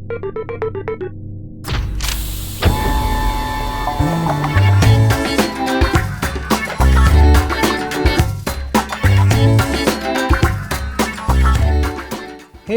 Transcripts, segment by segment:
Hey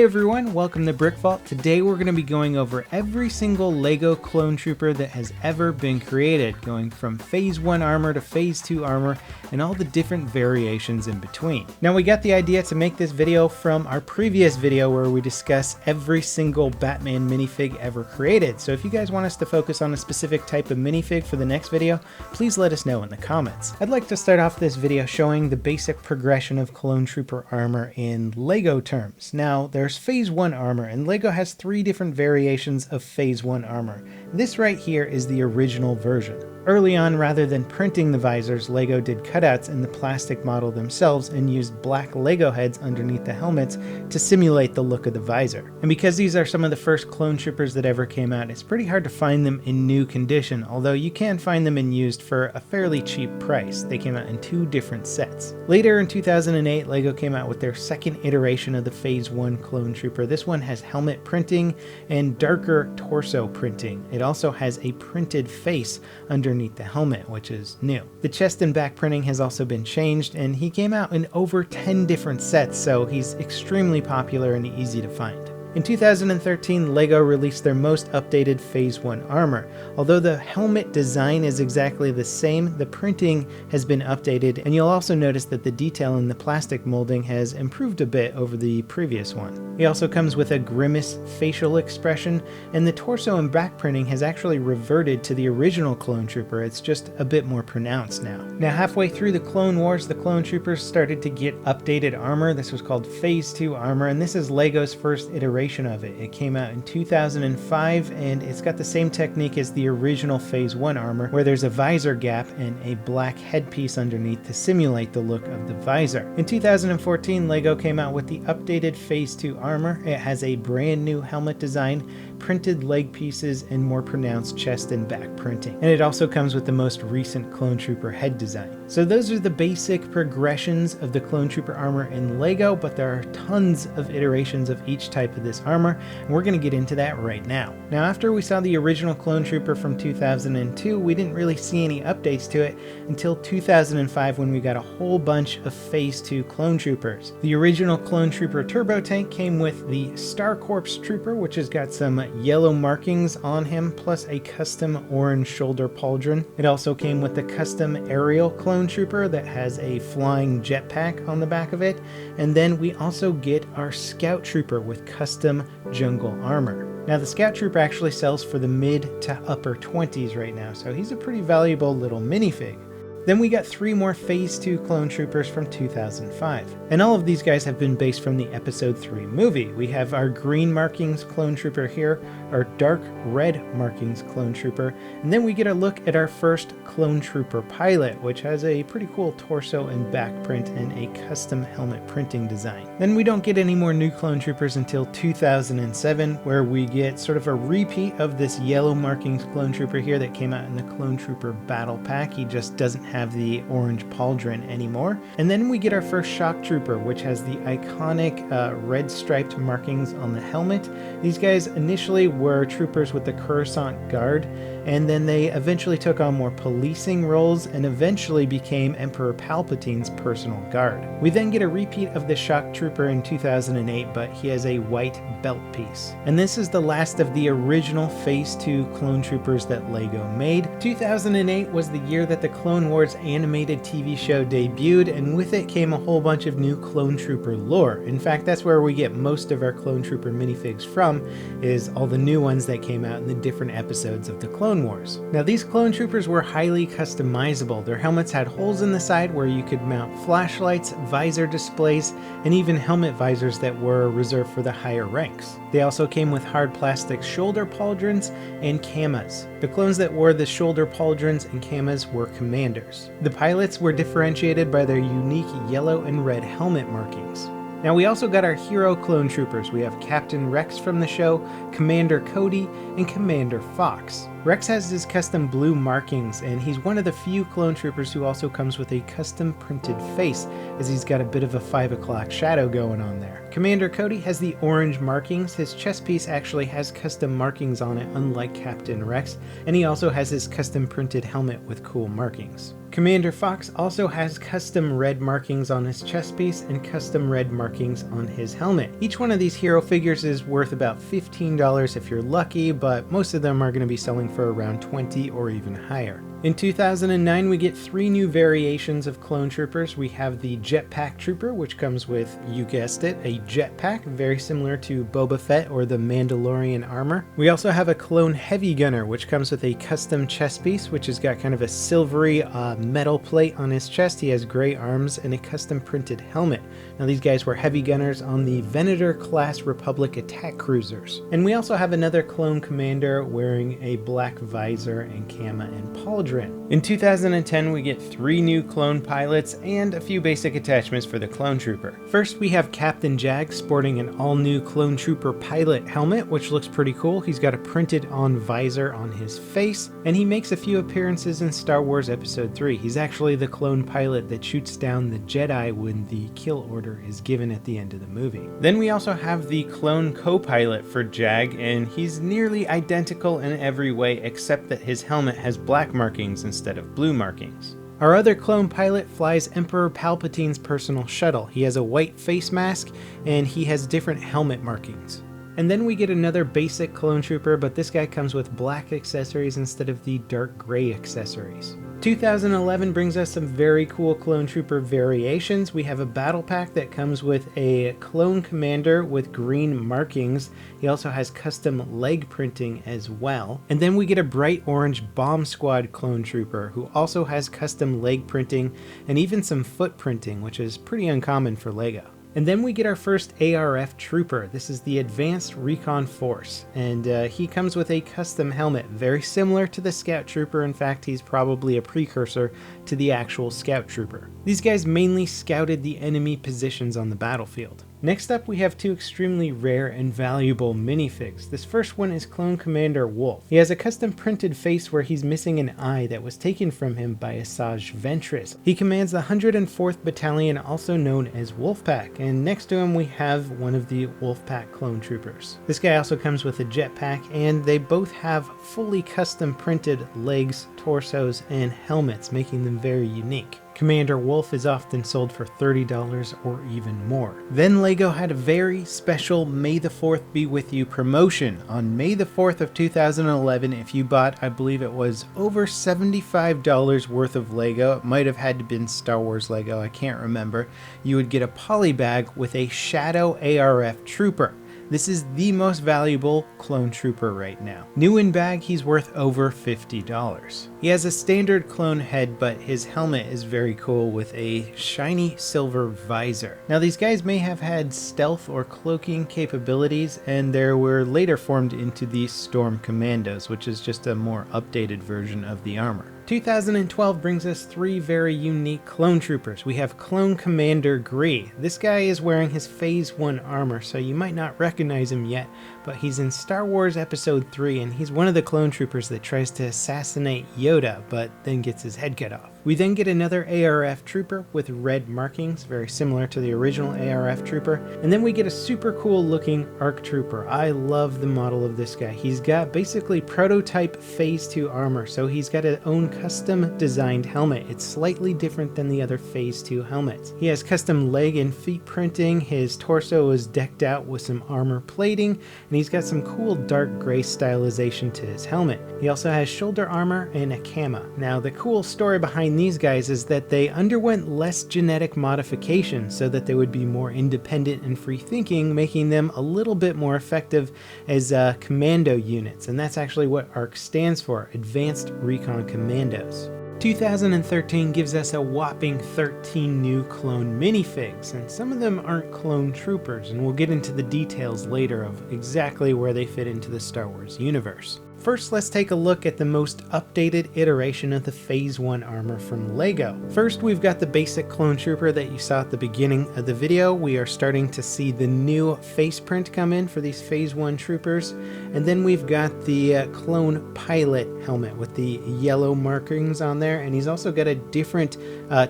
everyone, welcome to BrickVault. Today we're going to be going over every single LEGO clone trooper that has ever been created, going from Phase 1 armor to Phase 2 armor and all the different variations in between. Now we got the idea to make this video from our previous video where we discuss every single Batman minifig ever created. So if you guys want us to focus on a specific type of minifig for the next video, please let us know in the comments. I'd like to start off this video showing the basic progression of clone trooper armor in LEGO terms. Now there's Phase 1 armor, and LEGO has 3 different variations of Phase 1 armor. This right here is the original version. Early on, rather than printing the visors, LEGO did cutouts in the plastic model themselves and used black LEGO heads underneath the helmets to simulate the look of the visor. And because these are some of the first clone troopers that ever came out, it's pretty hard to find them in new condition, although you can find them in used for a fairly cheap price. They came out in 2 different sets. Later in 2008, LEGO came out with their second iteration of the Phase 1 clone trooper. This one has helmet printing and darker torso printing. It also has a printed face underneath the helmet, which is new. The chest and back printing has also been changed, and he came out in over 10 different sets, so he's extremely popular and easy to find. In 2013, LEGO released their most updated Phase 1 armor. Although the helmet design is exactly the same, the printing has been updated, and you'll also notice that the detail in the plastic molding has improved a bit over the previous one. He also comes with a grimace facial expression, and the torso and back printing has actually reverted to the original clone trooper. It's just a bit more pronounced now. Now halfway through the Clone Wars, the clone troopers started to get updated armor. This was called Phase 2 armor, and this is LEGO's first iteration of it. It came out in 2005, and it's got the same technique as the original Phase 1 armor, where there's a visor gap and a black headpiece underneath to simulate the look of the visor. In 2014, LEGO came out with the updated Phase 2 armor. It has a brand new helmet design, printed leg pieces, and more pronounced chest and back printing. And it also comes with the most recent clone trooper head design. So those are the basic progressions of the clone trooper armor in LEGO, but there are tons of iterations of each type of this armor, and we're going to get into that right now. Now after we saw the original clone trooper from 2002, we didn't really see any updates to it until 2005 when we got a whole bunch of Phase 2 clone troopers. The original clone trooper turbo tank came with the Star Corps trooper, which has got some yellow markings on him, plus a custom orange shoulder pauldron. It also came with the custom aerial clone trooper that has a flying jetpack on the back of it, and then we also get our scout trooper with custom jungle armor. Now the scout trooper actually sells for the mid to upper 20s right now, so he's a pretty valuable little minifig. Then we got 3 more Phase 2 clone troopers from 2005. And all of these guys have been based from the Episode 3 movie. We have our green markings clone trooper here, our dark red markings clone trooper, and then we get a look at our first clone trooper pilot, which has a pretty cool torso and back print and a custom helmet printing design. Then we don't get any more new clone troopers until 2007, where we get sort of a repeat of this yellow markings clone trooper here that came out in the clone trooper battle pack. He just doesn't have the orange pauldron anymore. And then we get our first shock trooper, which has the iconic red striped markings on the helmet. These guys initially were troopers with the Coruscant Guard, and then they eventually took on more policing roles and eventually became Emperor Palpatine's personal guard. We then get a repeat of the shock trooper in 2008, but he has a white belt piece. And this is the last of the original Phase 2 clone troopers that LEGO made. 2008 was the year that the Clone Wars animated TV show debuted, and with it came a whole bunch of new clone trooper lore. In fact, that's where we get most of our clone trooper minifigs from, is all the new ones that came out in the different episodes of the Clone Wars. Now these clone troopers were highly customizable. Their helmets had holes in the side where you could mount flashlights, visor displays, and even helmet visors that were reserved for the higher ranks. They also came with hard plastic shoulder pauldrons and camas. The clones that wore the shoulder pauldrons and camas were commanders. The pilots were differentiated by their unique yellow and red helmet markings. Now we also got our hero clone troopers. We have Captain Rex from the show, Commander Cody, and Commander Fox. Rex has his custom blue markings, and he's one of the few clone troopers who also comes with a custom printed face, as he's got a bit of a 5 o'clock shadow going on there. Commander Cody has the orange markings. His chest piece actually has custom markings on it, unlike Captain Rex, and he also has his custom printed helmet with cool markings. Commander Fox also has custom red markings on his chest piece and custom red markings on his helmet. Each one of these hero figures is worth about $15 if you're lucky, but most of them are going to be selling for around $20 or even higher. In 2009, we get 3 new variations of clone troopers. We have the Jetpack Trooper, which comes with, you guessed it, a jetpack, very similar to Boba Fett or the Mandalorian armor. We also have a Clone Heavy Gunner, which comes with a custom chest piece, which has got kind of a silvery metal plate on his chest. He has gray arms and a custom printed helmet. Now these guys were heavy gunners on the Venator class Republic attack cruisers. And we also have another clone commander wearing a black visor and cama and pauldron. In 2010, we get 3 new clone pilots and a few basic attachments for the clone trooper. First, we have Captain Jag sporting an all-new clone trooper pilot helmet, which looks pretty cool. He's got a printed-on visor on his face, and he makes a few appearances in Star Wars Episode 3. He's actually the clone pilot that shoots down the Jedi when the kill order is given at the end of the movie. Then we also have the clone co-pilot for Jag, and he's nearly identical in every way except that his helmet has black markings instead of blue markings. Our other clone pilot flies Emperor Palpatine's personal shuttle. He has a white face mask and he has different helmet markings. And then we get another basic clone trooper, but this guy comes with black accessories instead of the dark gray accessories. 2011 brings us some very cool clone trooper variations. We have a battle pack that comes with a clone commander with green markings. He also has custom leg printing as well. And then we get a bright orange bomb squad clone trooper who also has custom leg printing and even some foot printing, which is pretty uncommon for LEGO. And then we get our first ARF trooper. This is the Advanced Recon Force, and he comes with a custom helmet, very similar to the Scout Trooper. In fact, he's probably a precursor to the actual Scout Trooper. These guys mainly scouted the enemy positions on the battlefield. Next up, we have 2 extremely rare and valuable minifigs. This first one is Clone Commander Wolf. He has a custom printed face where he's missing an eye that was taken from him by Asajj Ventress. He commands the 104th Battalion, also known as Wolfpack, and next to him we have one of the Wolfpack clone troopers. This guy also comes with a jetpack, and they both have fully custom printed legs, torsos, and helmets, making them very unique. Commander Wolf is often sold for $30 or even more. Then LEGO had a very special May the 4th Be With You promotion. On May the 4th of 2011, if you bought, I believe it was over $75 worth of LEGO, it might have had to been Star Wars LEGO, I can't remember, you would get a poly bag with a Shadow ARF Trooper. This is the most valuable clone trooper right now. New in bag, he's worth over $50. He has a standard clone head, but his helmet is very cool with a shiny silver visor. Now these guys may have had stealth or cloaking capabilities, and they were later formed into the Storm Commandos, which is just a more updated version of the armor. 2012 brings us 3 very unique clone troopers. We have Clone Commander Gree. This guy is wearing his Phase 1 armor, so you might not recognize him yet, but he's in Star Wars Episode 3, and he's one of the clone troopers that tries to assassinate Yoda, but then gets his head cut off. We then get another ARF trooper with red markings, very similar to the original ARF trooper, and then we get a super cool looking ARC trooper. I love the model of this guy. He's got basically prototype Phase 2 armor, so he's got his own custom designed helmet. It's slightly different than the other Phase 2 helmets. He has custom leg and feet printing, his torso is decked out with some armor plating, and he's got some cool dark gray stylization to his helmet. He also has shoulder armor and a cama. Now the cool story behind these guys is that they underwent less genetic modification so that they would be more independent and free thinking, making them a little bit more effective as commando units, and that's actually what ARC stands for, Advanced Recon Commandos. 2013 gives us a whopping 13 new clone minifigs, and some of them aren't clone troopers, and we'll get into the details later of exactly where they fit into the Star Wars universe. First, let's take a look at the most updated iteration of the Phase 1 armor from LEGO. First, we've got the basic clone trooper that you saw at the beginning of the video. We are starting to see the new face print come in for these Phase 1 troopers. And then we've got the clone pilot helmet with the yellow markings on there. And he's also got a different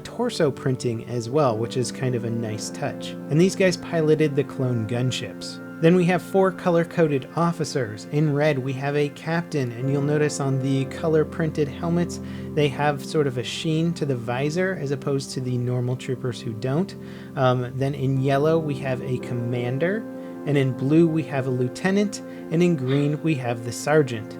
torso printing as well, which is kind of a nice touch. And these guys piloted the clone gunships. Then we have 4 color-coded officers. In red, we have a captain, and you'll notice on the color-printed helmets, they have sort of a sheen to the visor as opposed to the normal troopers who don't. Then in yellow, we have a commander, and in blue, we have a lieutenant, and in green, we have the sergeant.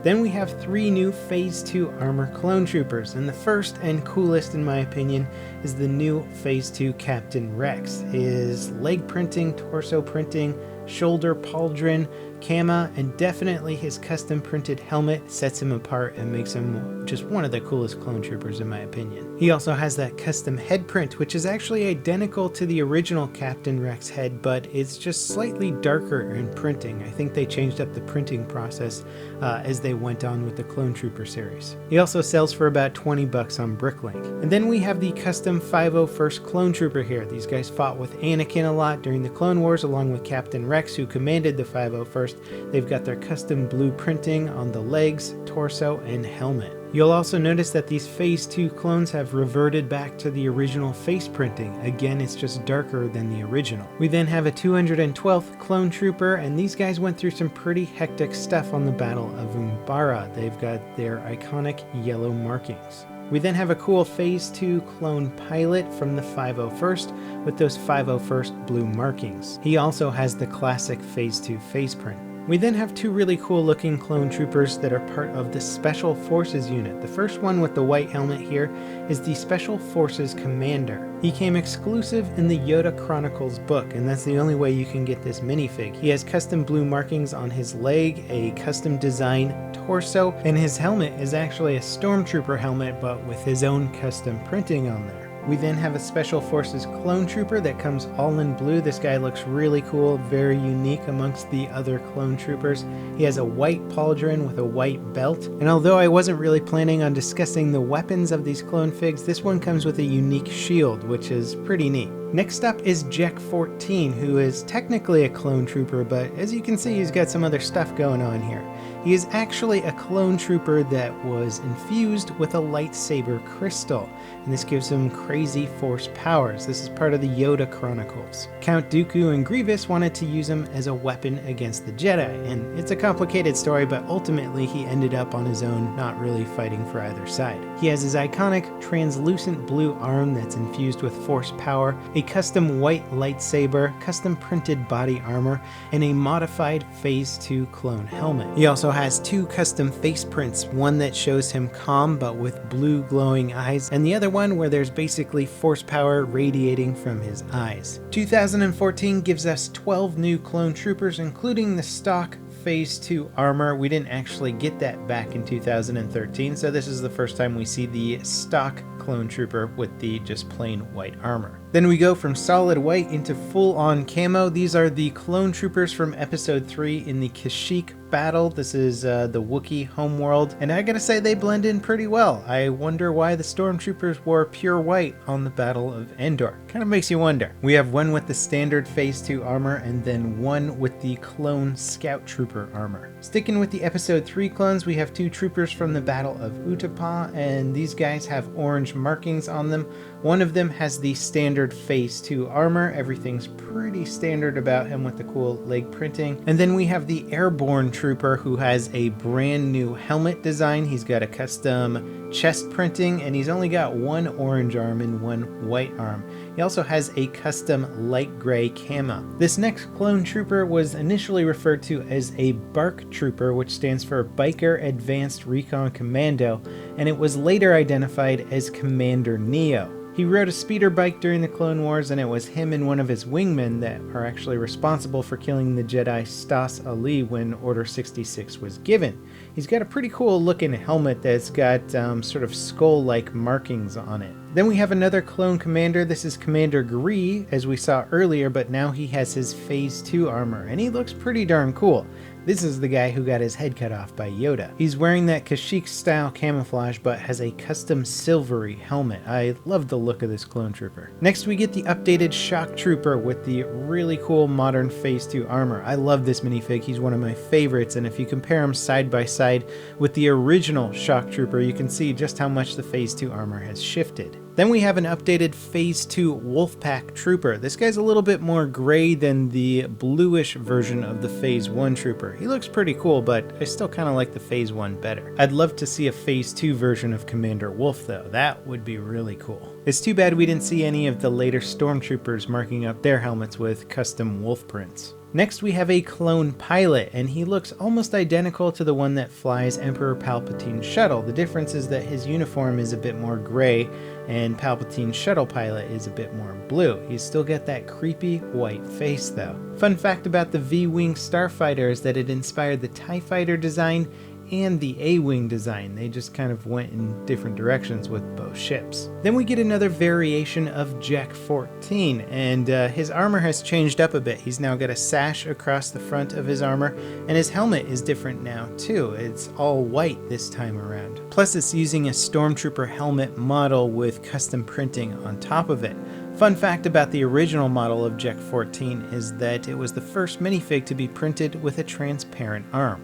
Then we have 3 new Phase 2 armor clone troopers, and the first and coolest in my opinion is the new Phase 2 Captain Rex. His leg printing, torso printing, shoulder pauldron, camo, and definitely his custom printed helmet sets him apart and makes him just one of the coolest clone troopers in my opinion. He also has that custom head print, which is actually identical to the original Captain Rex head, but it's just slightly darker in printing. I think they changed up the printing process as they went on with the Clone Trooper series. He also sells for about 20 bucks on BrickLink. And then we have the custom 501st Clone Trooper here. These guys fought with Anakin a lot during the Clone Wars along with Captain Rex, who commanded the 501st. They've got their custom blue printing on the legs, torso, and helmet. You'll also notice that these Phase 2 clones have reverted back to the original face printing. Again, it's just darker than the original. We then have a 212th Clone Trooper, and these guys went through some pretty hectic stuff on the Battle of Umbara. They've got their iconic yellow markings. We then have a cool Phase 2 clone pilot from the 501st with those 501st blue markings. He also has the classic Phase 2 face print. We then have 2 really cool looking clone troopers that are part of the Special Forces unit. The first one with the white helmet here is the Special Forces Commander. He came exclusive in the Yoda Chronicles book, and that's the only way you can get this minifig. He has custom blue markings on his leg, a custom design torso, and his helmet is actually a Stormtrooper helmet but with his own custom printing on there. We then have a Special Forces Clone Trooper that comes all in blue. This guy looks really cool, very unique amongst the other Clone Troopers. He has a white pauldron with a white belt, and although I wasn't really planning on discussing the weapons of these clone figs, this one comes with a unique shield, which is pretty neat. Next up is Jack 14, who is technically a clone trooper, but as you can see, he's got some other stuff going on here. He is actually a clone trooper that was infused with a lightsaber crystal, and this gives him crazy force powers. This is part of the Yoda Chronicles. Count Dooku and Grievous wanted to use him as a weapon against the Jedi, and it's a complicated story, but ultimately he ended up on his own, not really fighting for either side. He has his iconic translucent blue arm that's infused with force power, a custom white lightsaber, custom printed body armor, and a modified Phase 2 clone helmet. He also has 2 custom face prints, one that shows him calm but with blue glowing eyes, and the other one where there's basically force power radiating from his eyes. 2014 gives us 12 new clone troopers, including the stock Phase 2 armor. We didn't actually get that back in 2013, so this is the first time we see the stock clone trooper with the just plain white armor. Then we go from solid white into full-on camo. These are the clone troopers from episode 3 in the Kashyyyk battle. This is the Wookiee homeworld, and I gotta say they blend in pretty well. I wonder why the stormtroopers wore pure white on the Battle of Endor. Kind of makes you wonder. We have one with the standard Phase 2 armor and then one with the clone scout trooper armor. Sticking with the episode 3 clones, we have 2 troopers from the Battle of Utapau, and these guys have orange markings on them. One of them has the standard Phase 2 armor. Everything's pretty standard about him with the cool leg printing. And then we have the airborne trooper who has a brand new helmet design. He's got a custom chest printing, and he's only got one orange arm and one white arm. He also has a custom light gray camo. This next clone trooper was initially referred to as a BARC trooper, which stands for Biker Advanced Recon Commando, and it was later identified as Commander Neo. He rode a speeder bike during the Clone Wars, and it was him and one of his wingmen that are actually responsible for killing the Jedi Stas Ali when Order 66 was given. He's got a pretty cool looking helmet that's got sort of skull-like markings on it. Then we have another clone commander. This is Commander Gree, as we saw earlier, but now he has his Phase 2 armor, and he looks pretty darn cool. This is the guy who got his head cut off by Yoda. He's wearing that Kashyyyk style camouflage, but has a custom silvery helmet. I love the look of this clone trooper. Next we get the updated Shock Trooper with the really cool modern Phase 2 armor. I love this minifig. He's one of my favorites, and if you compare him side by side with the original Shock Trooper, you can see just how much the Phase 2 armor has shifted. Then we have an updated Phase 2 Wolfpack Trooper. This guy's a little bit more gray than the bluish version of the Phase 1 Trooper. He looks pretty cool, but I still kind of like the Phase 1 better. I'd love to see a Phase 2 version of Commander Wolf though. That would be really cool. It's too bad we didn't see any of the later Stormtroopers marking up their helmets with custom wolf prints. Next we have a clone pilot, and he looks almost identical to the one that flies Emperor Palpatine's shuttle. The difference is that his uniform is a bit more gray and Palpatine's shuttle pilot is a bit more blue. He's still got that creepy white face though. Fun fact about the V-Wing Starfighter is that it inspired the TIE Fighter design and the A-Wing design. They just kind of went in different directions with both ships. Then we get another variation of Jack 14, and his armor has changed up a bit. He's now got a sash across the front of his armor, and his helmet is different now too. It's all white this time around. Plus it's using a Stormtrooper helmet model with custom printing on top of it. Fun fact about the original model of Jack 14 is that it was the first minifig to be printed with a transparent arm.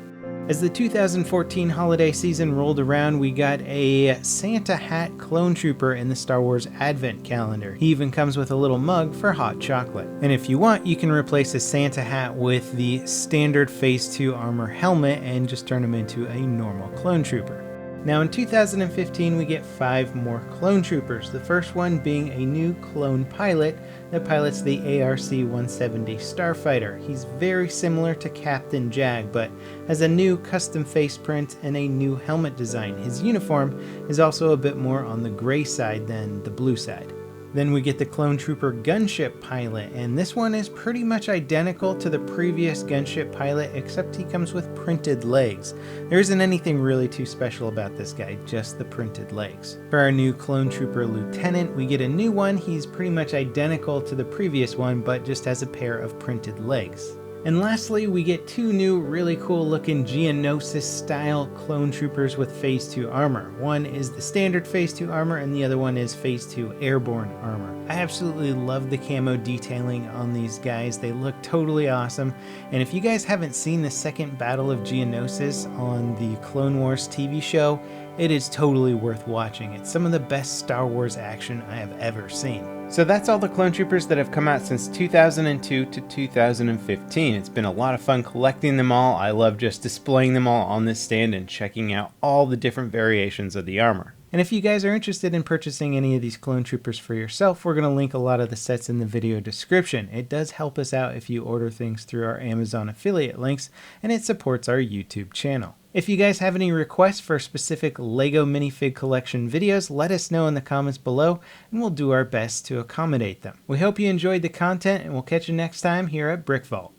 As the 2014 holiday season rolled around, we got a Santa hat clone trooper in the Star Wars Advent calendar. He even comes with a little mug for hot chocolate. And if you want, you can replace his Santa hat with the standard Phase 2 armor helmet and just turn him into a normal clone trooper. Now in 2015 we get 5 more clone troopers, the first one being a new clone pilot that pilots the ARC-170 Starfighter. He's very similar to Captain Jag, but has a new custom face print and a new helmet design. His uniform is also a bit more on the gray side than the blue side. Then we get the Clone Trooper Gunship pilot, and this one is pretty much identical to the previous Gunship pilot, except he comes with printed legs. There isn't anything really too special about this guy, just the printed legs. For our new Clone Trooper Lieutenant, we get a new one. He's pretty much identical to the previous one, but just has a pair of printed legs. And lastly, we get 2 new really cool looking Geonosis style clone troopers with Phase 2 armor. One is the standard Phase 2 armor and the other one is Phase 2 airborne armor. I absolutely love the camo detailing on these guys. They look totally awesome. And if you guys haven't seen the second Battle of Geonosis on the Clone Wars TV show, it is totally worth watching. It's some of the best Star Wars action I have ever seen. So that's all the clone troopers that have come out since 2002 to 2015. It's been a lot of fun collecting them all. I love just displaying them all on this stand and checking out all the different variations of the armor. And if you guys are interested in purchasing any of these clone troopers for yourself, we're going to link a lot of the sets in the video description. It does help us out if you order things through our Amazon affiliate links, and it supports our YouTube channel. If you guys have any requests for specific LEGO minifig collection videos, let us know in the comments below, and we'll do our best to accommodate them. We hope you enjoyed the content, and we'll catch you next time here at BrickVault.